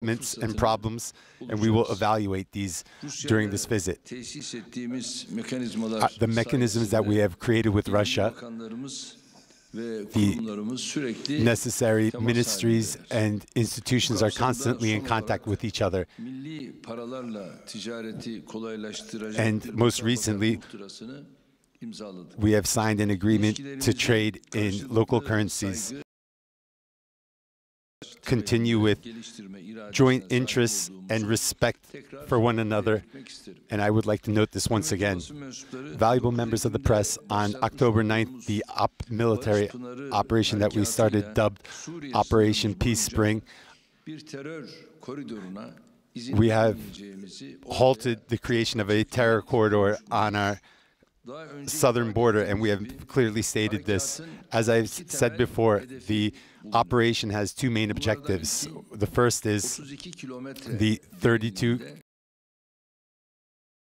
and problems, and we will evaluate these during this visit. The mechanisms that we have created with Russia, the necessary ministries and institutions are constantly in contact with each other. And most recently, we have signed an agreement to trade in local currencies, continue with joint interests and respect for one another. And I would like to note this once again. Valuable members of the press, on October 9th, the military operation that we started, dubbed Operation Peace Spring, we have halted the creation of a terror corridor on our southern border, and we have clearly stated this. As I've said before, the operation has two main objectives. The first is the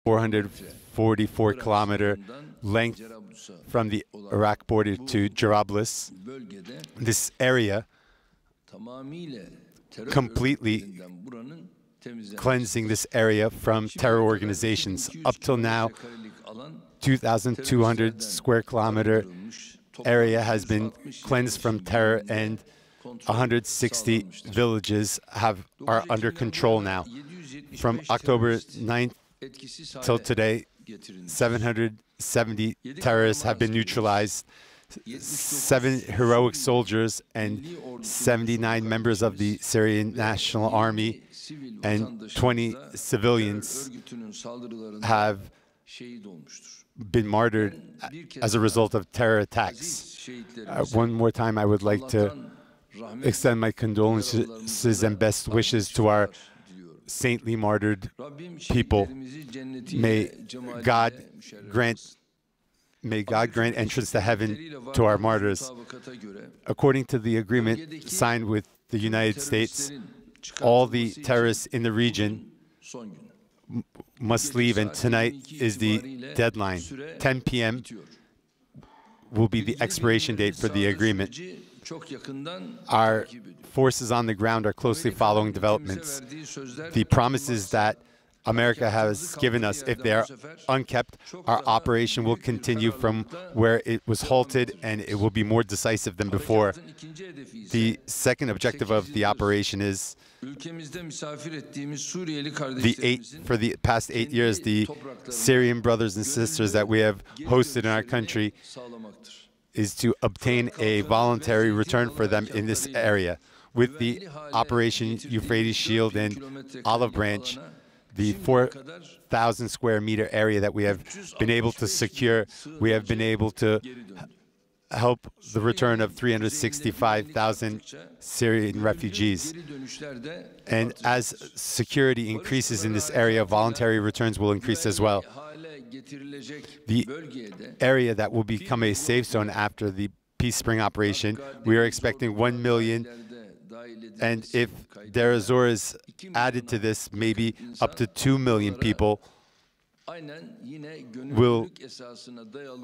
444-kilometer length from the Iraq border to Jarablus. This area completely cleansing this area from terror organizations. Up till now, 2,200 square kilometer area has been cleansed from terror, and 160 villages are under control now. From October 9th till today, 770 terrorists have been neutralized. 7 heroic soldiers and 79 members of the Syrian National Army and 20 civilians have been martyred as a result of terror attacks. One more time, I would like to extend my condolences and best wishes to our saintly martyred people. May God grant entrance to heaven to our martyrs. According to the agreement signed with the United States, all the terrorists in the region must leave, and tonight is the deadline. 10 p.m. will be the expiration date for the agreement. Our forces on the ground are closely following developments. The promises that America has given us, if they are unkept, our operation will continue from where it was halted, and it will be more decisive than before. The second objective of the operation is for the past 8 years, the Syrian brothers and sisters that we have hosted in our country is to obtain a voluntary return for them in this area. With the Operation Euphrates Shield and Olive Branch, the 4,000 square meter area that we have been able to secure, we have been able to help the return of 365,000 Syrian refugees. And as security increases in this area, voluntary returns will increase as well. The area that will become a safe zone after the Peace Spring operation, we are expecting 1 million, and if Deir ez-Zor is added to this, maybe up to 2 million people will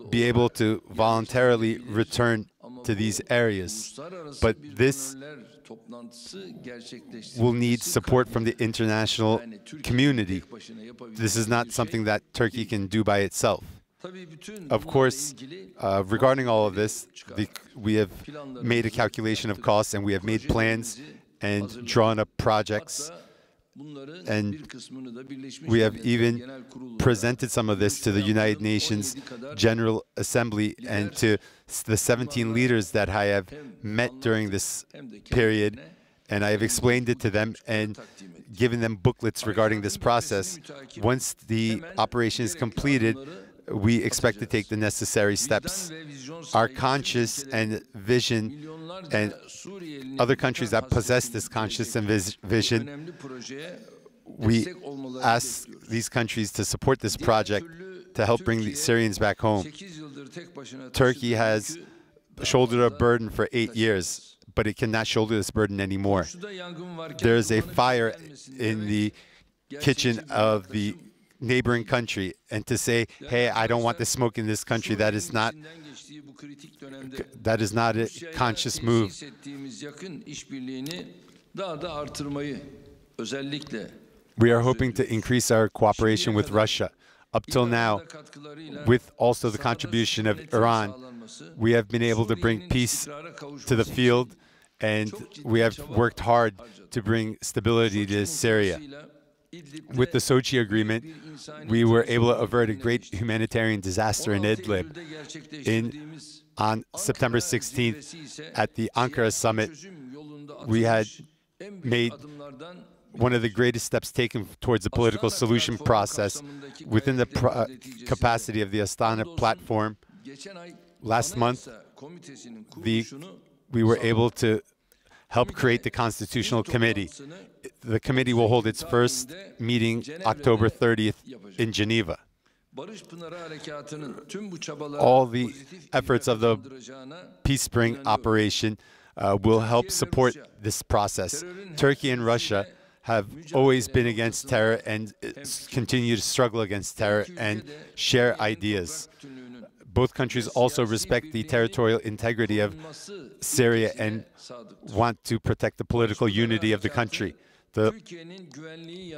be able to voluntarily return to these areas. But this will need support from the international community. This is not something that Turkey can do by itself. Of course, regarding all of this, we have made a calculation of costs, and we have made plans and drawn up projects. And we have even presented some of this to the United Nations General Assembly and to the 17 leaders that I have met during this period. And I have explained it to them and given them booklets regarding this process. Once the operation is completed, we expect to take the necessary steps. Our conscience and vision, and other countries that possess this conscience and vision, we ask these countries to support this project to help bring the Syrians back home. Turkey has shouldered a burden for 8 years, but it cannot shoulder this burden anymore. There is a fire in the kitchen of the neighboring country, and to say, hey, I don't want the smoke in this country, that is not a conscious move. We are hoping to increase our cooperation with Russia. Up till now, with also the contribution of Iran, we have been able to bring peace to the field, and we have worked hard to bring stability to Syria. With the Sochi Agreement, we were able to avert a great humanitarian disaster in Idlib. On September 16th, at the Ankara summit, we had made one of the greatest steps taken towards the political solution process within the capacity of the Astana platform. Last month, we were able to help create the Constitutional Committee. The committee will hold its first meeting October 30th in Geneva. All the efforts of the Peace Spring operation will help support this process. Turkey and Russia have always been against terror and continue to struggle against terror and share ideas. Both countries also respect the territorial integrity of Syria and want to protect the political unity of the country. The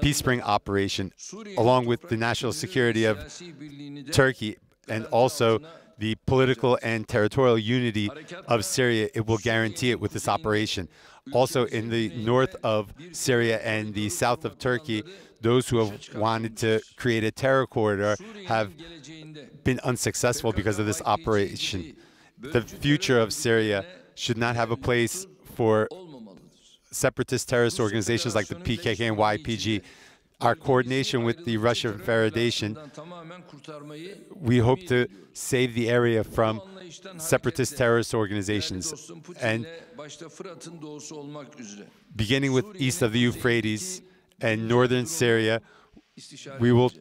Peace Spring operation, along with the national security of Turkey and also the political and territorial unity of Syria, it will guarantee it with this operation. Also, in the north of Syria and the south of Turkey, those who have wanted to create a terror corridor have been unsuccessful because of this operation. The future of Syria should not have a place for separatist terrorist organizations like the PKK and YPG. Our coordination with the Russian Federation, we hope to save the area from separatist terrorist organizations. And beginning with east of the Euphrates and northern Syria, we will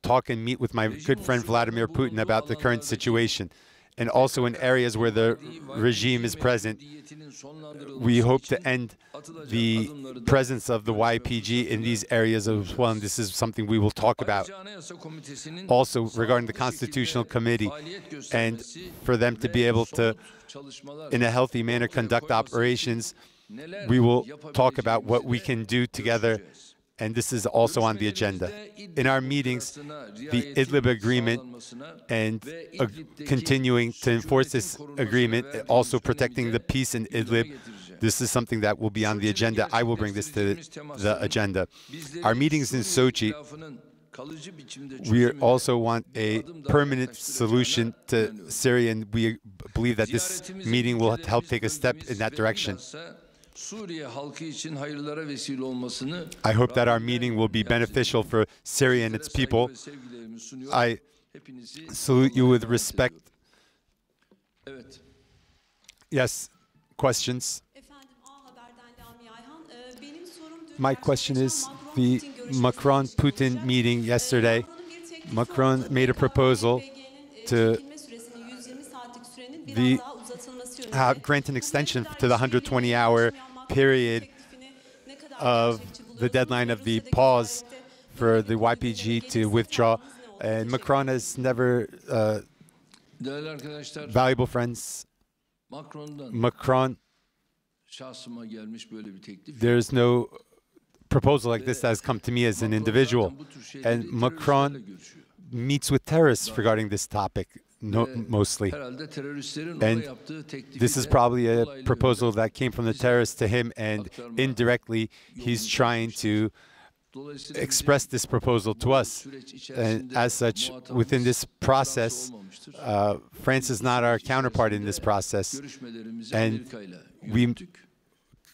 talk and meet with my good friend Vladimir Putin about the current situation. And also in areas where the regime is present, we hope to end the presence of the YPG in these areas as well, and this is something we will talk about. Also, regarding the Constitutional Committee, and for them to be able to, in a healthy manner, conduct operations, we will talk about what we can do together, and this is also on the agenda. In our meetings, the Idlib agreement and continuing to enforce this agreement, also protecting the peace in Idlib, this is something that will be on the agenda. I will bring this to the agenda. Our meetings in Sochi, we also want a permanent solution to Syria, and we believe that this meeting will help take a step in that direction. I hope that our meeting will be beneficial for Syria and its people. I salute you with respect. Yes, questions? My question is the Macron-Putin meeting yesterday. Macron made a proposal to grant an extension to the 120-hour period of the deadline of the pause for the YPG to withdraw. And Macron has never, valuable friends, Macron, there's no proposal like this that has come to me as an individual. And Macron meets with terrorists regarding this topic. No, mostly. And this is probably a proposal that came from the terrorists to him, and indirectly he's trying to express this proposal to us. And as such, within this process, France is not our counterpart in this process. And we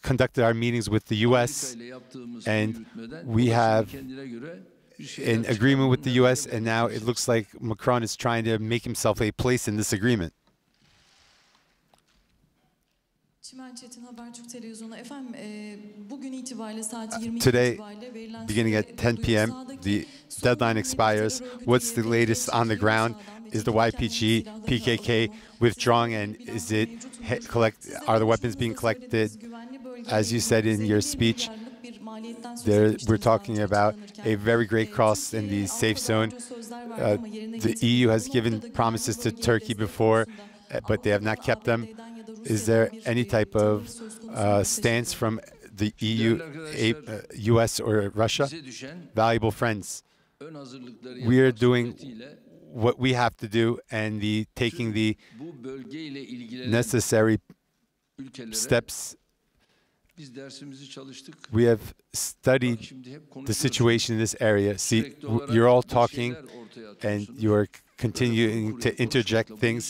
conducted our meetings with the U.S., and we have in agreement with the U.S., and now it looks like Macron is trying to make himself a place in this agreement. Today, beginning at 10 p.m., the deadline expires. What's the latest on the ground? Is the YPG, PKK withdrawing, and is it are the weapons being collected? As you said in your speech, we're talking about a very great cost in the safe zone. The EU has given promises to Turkey before, but they have not kept them. Is there any type of stance from the EU, US, or Russia, valuable friends, we are doing what we have to do and taking the necessary steps. We have studied the situation in this area. See, you're all talking and you're continuing to interject things.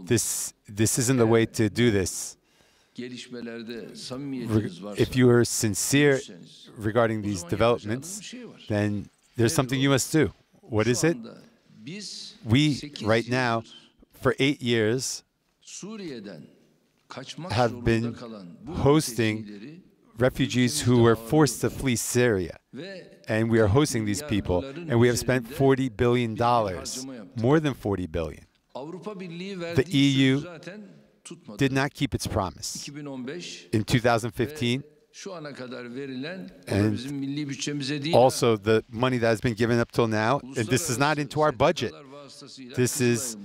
This isn't the way to do this. If you are sincere regarding these developments, then there's something you must do. What is it? We, right now, for 8 years, have been hosting refugees who were forced to flee Syria. And we are hosting these people, and we have spent $40 billion, more than $40 billion. The EU did not keep its promise. In 2015, and also the money that has been given up till now, and this is not into our budget. This is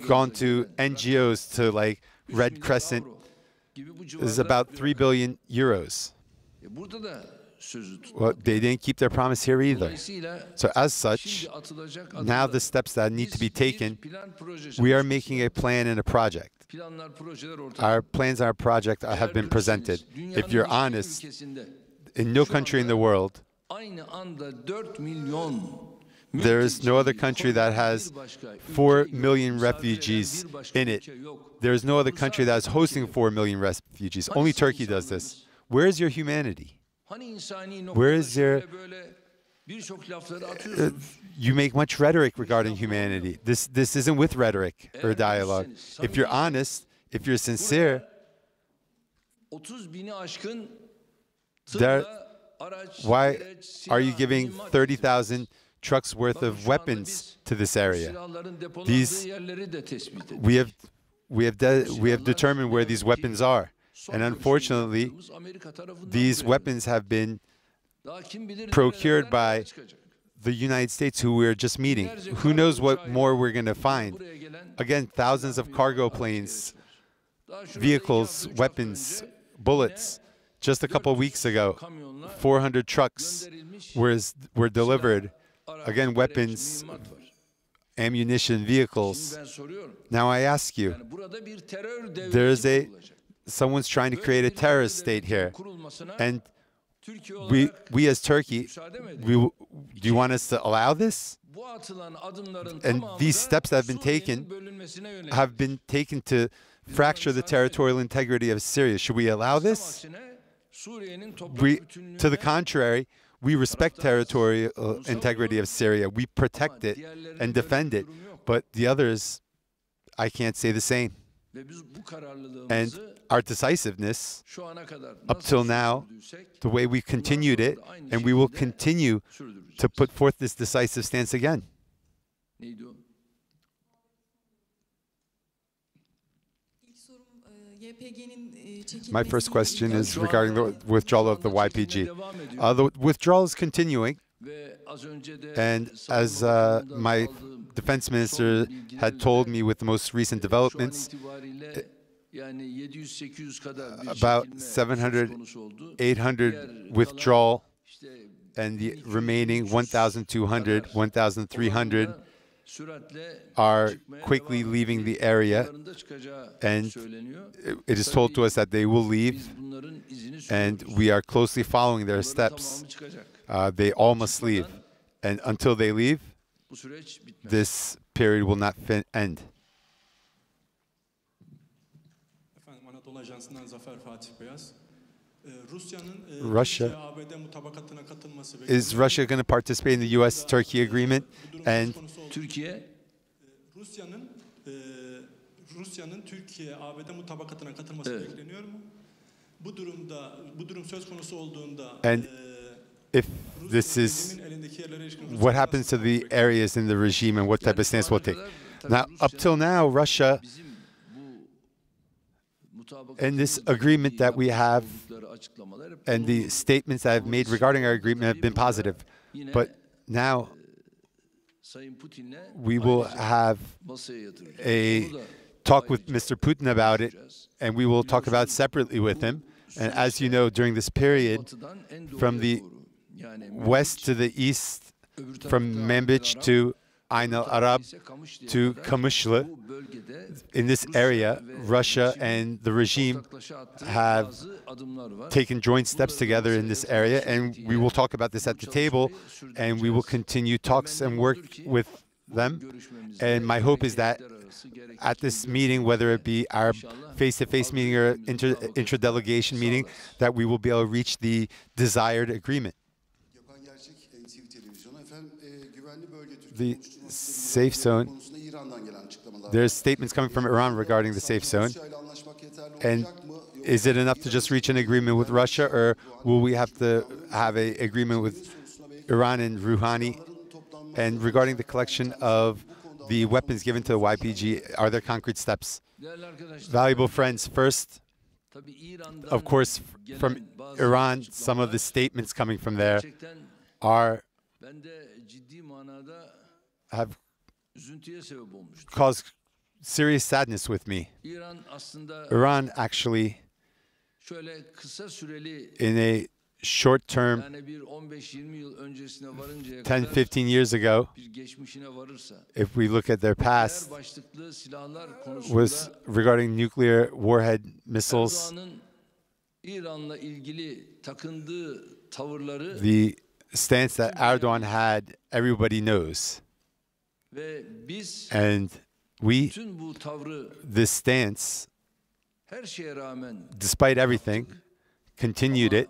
gone to NGOs, to like Red Crescent. This is about 3 billion euros. Well, they didn't keep their promise here either. So as such, now the steps that need to be taken, we are making a plan and a project. Our plans and our project have been presented. If you're honest, in no country in the world, there is no other country that has 4 million refugees in it. There is no other country that is hosting 4 million refugees. Only Turkey does this. Where is your humanity? Where is your... you make much rhetoric regarding humanity. This isn't with rhetoric or dialogue. If you're honest, if you're sincere, why are you giving 30,000 trucks worth of weapons to this area? We have determined where these weapons are, and unfortunately, these weapons have been procured by the United States, who we're just meeting. Who knows what more we're going to find? Again, thousands of cargo planes, vehicles, weapons, bullets. Just a couple of weeks ago, 400 trucks were delivered. Again, weapons, ammunition, vehicles. Now I ask you, someone's trying to create a terrorist state here, and we as Turkey, do you want us to allow this? And these steps that have been taken to fracture the territorial integrity of Syria. Should we allow this? To the contrary, we respect territorial integrity of Syria. We protect it and defend it. But the others, I can't say the same. And our decisiveness, up till now, the way we've continued it, and we will continue to put forth this decisive stance again. My first question is regarding the withdrawal of the YPG. The withdrawal is continuing, and as my defense minister had told me with the most recent developments, about 700, 800 withdrawal, and the remaining 1,200, 1,300 are quickly leaving the area, and it is told to us that they will leave, and we are closely following their steps. They all must leave, and until they leave, this period will not end. Is Russia going to participate in the U.S.-Turkey agreement? And and if this is, what happens to the areas in the regime and what type of stance we'll take? Now, up till now, Russia, and this agreement that we have, and the statements that I've made regarding our agreement have been positive. But now, we will have a talk with Mr. Putin about it, and we will talk about it separately with him. And as you know, during this period, from the west to the east, from Manbij to Ain al-Arab to Kamışlı, in this area, Russia and the regime have taken joint steps together in this area, and we will talk about this at the table, and we will continue talks and work with them. And my hope is that at this meeting, whether it be our face-to-face meeting or intra-delegation meeting, that we will be able to reach the desired agreement. The safe zone, there's statements coming from Iran regarding the safe zone. And is it enough to just reach an agreement with Russia, or will we have to have an agreement with Iran and Rouhani? And regarding the collection of the weapons given to the YPG, are there concrete steps? Valuable friends, first, of course, from Iran, some of the statements coming from there have caused serious sadness with me. Iran actually, in a short term, 10, 15 years ago, if we look at their past, was regarding nuclear warhead missiles. The stance that Erdoğan had, everybody knows. And we, this stance, despite everything, continued it.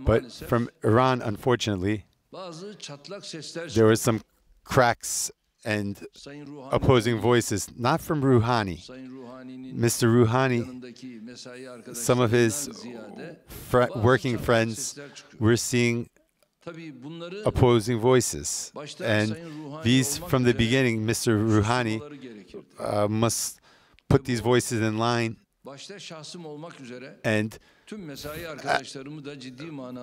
But from Iran, unfortunately, there were some cracks and opposing voices, not from Rouhani. Mr. Rouhani, some of his working friends were seeing opposing voices. And these, from the beginning, Mr. Rouhani must put these voices in line. And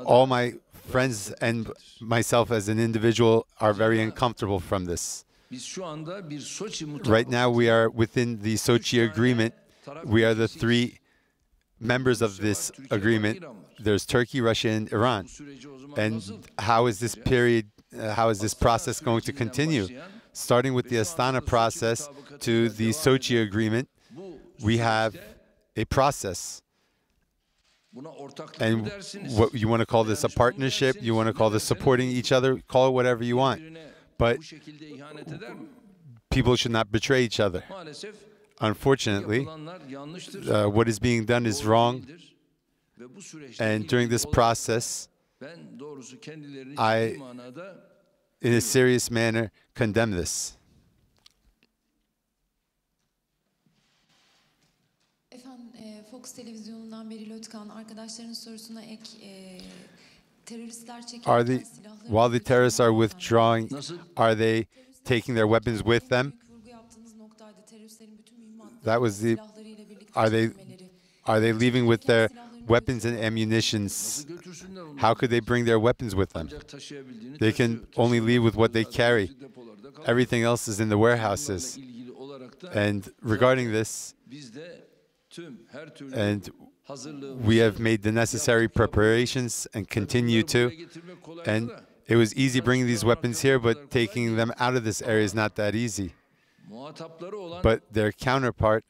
all my friends and myself as an individual are very uncomfortable from this. Right now we are within the Sochi agreement. We are the three members of this agreement. There's Turkey, Russia, and Iran. And how is this period, how is this process going to continue? Starting with the Astana process to the Sochi agreement, we have a process. And what you want to call this a partnership, you want to call this supporting each other, call it whatever you want. But people should not betray each other. Unfortunately, what is being done is wrong. And during this process, I, in a serious manner, condemn this. Fox televizyonundan Beril Özkan arkadaşlarının sorusuna ek teröristler while the terrorists are withdrawing, are they taking their weapons with them? That was the are they leaving with their weapons and ammunitions? How could they bring their weapons with them? They can only leave with what they carry. Everything else is in the warehouses. And regarding this, and we have made the necessary preparations and continue to. And it was easy bringing these weapons here, but taking them out of this area is not that easy. But their counterpart,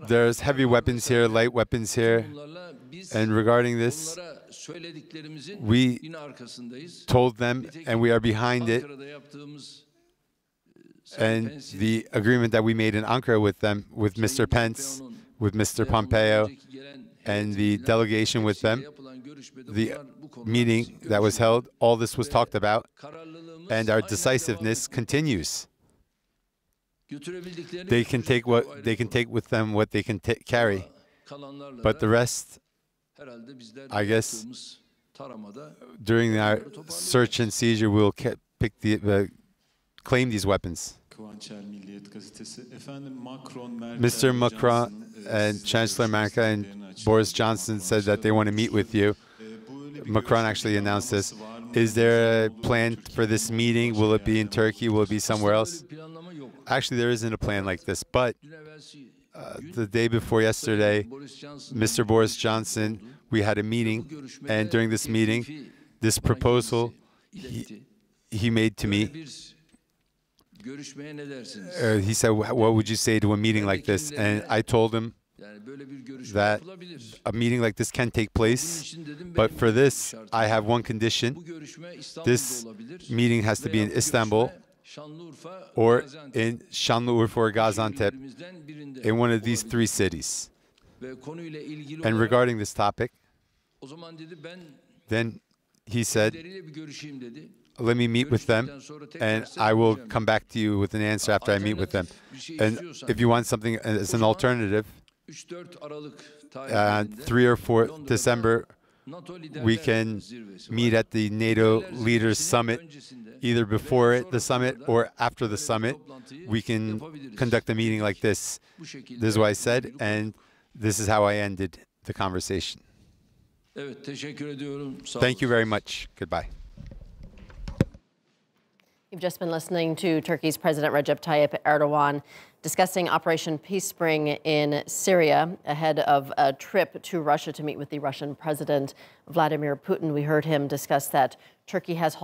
there's heavy weapons here, light weapons here, and regarding this, we told them, and we are behind it, and the agreement that we made in Ankara with them, with Mr. Pence, with Mr. Pompeo, and the delegation with them, the meeting that was held, all this was talked about, and our decisiveness continues. They can take with them what they can clary, but the rest, I guess, during our search and seizure, we'll claim these weapons. Mr. Macron and Chancellor Merkel and Boris Johnson said that they want to meet with you. Macron actually announced this. Is there a plan for this meeting? Will it be in Turkey? Will it be somewhere else? Actually, there isn't a plan like this, but the day before yesterday, Mr. Boris Johnson, we had a meeting, and during this meeting, this proposal he made to me, he said, what would you say to a meeting like this? And I told him that a meeting like this can take place, but for this, I have one condition. This meeting has to be in Istanbul, or in Şanlıurfa or Gaziantep, in one of these three cities. And regarding this topic, then he said, let me meet with them, and I will come back to you with an answer after I meet with them. And if you want something as an alternative, 3 or 4 December, we can meet at the NATO Leaders Summit, either before the summit or after the summit. We can conduct a meeting like this. This is what I said, and this is how I ended the conversation. Thank you very much. Goodbye. You've just been listening to Turkey's President Recep Tayyip Erdoğan discussing Operation Peace Spring in Syria ahead of a trip to Russia to meet with the Russian President Vladimir Putin. We heard him discuss that Turkey has